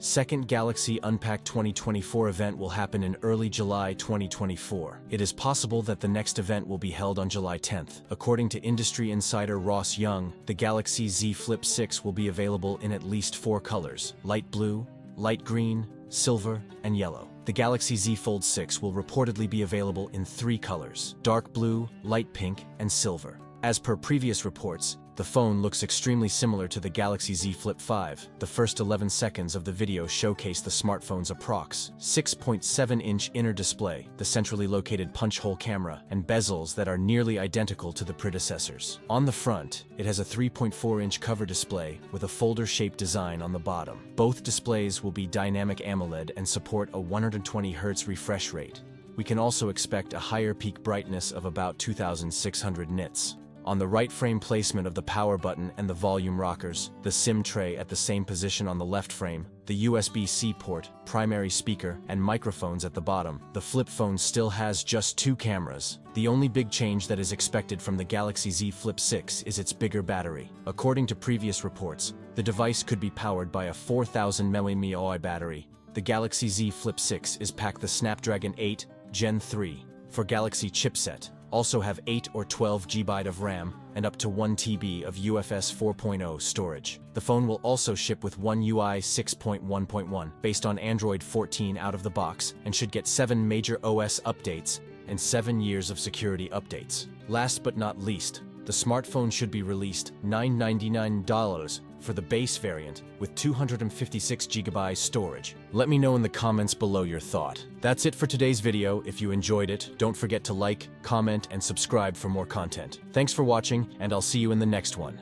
Second Galaxy Unpacked 2024 event will happen in early July 2024. It is possible that the next event will be held on July 10th. According to industry insider Ross Young, the Galaxy Z Flip 6 will be available in at least 4 colors: light blue, light green, silver, and yellow. The Galaxy Z Fold 6 will reportedly be available in 3 colors: dark blue, light pink, and silver. As per previous reports, the phone looks extremely similar to the Galaxy Z Flip 5. The first 11 seconds of the video showcase the smartphone's approx. 6.7-inch inner display, the centrally located punch-hole camera, and bezels that are nearly identical to the predecessors. On the front, it has a 3.4-inch cover display with a folder-shaped design on the bottom. Both displays will be dynamic AMOLED and support a 120 Hz refresh rate. We can also expect a higher peak brightness of about 2600 nits. On the right, frame placement of the power button and the volume rockers, the SIM tray at the same position on the left frame, the USB-C port, primary speaker, and microphones at the bottom. The flip phone still has just 2 cameras. The only big change that is expected from the Galaxy Z Flip 6 is its bigger battery. According to previous reports, the device could be powered by a 4000 mAh battery. The Galaxy Z Flip 6 is packed the Snapdragon 8 Gen 3 for Galaxy chipset. Also have 8 or 12 GB of RAM and up to 1 TB of UFS 4.0 storage. The phone will also ship with One UI 6.1.1 based on Android 14 out of the box and should get 7 major OS updates and 7 years of security updates. Last but not least, the smartphone should be released $999 for the base variant with 256 GB storage. Let me know in the comments below your thought. That's it for today's video. If you enjoyed it, don't forget to like, comment, and subscribe for more content. Thanks for watching, and I'll see you in the next one.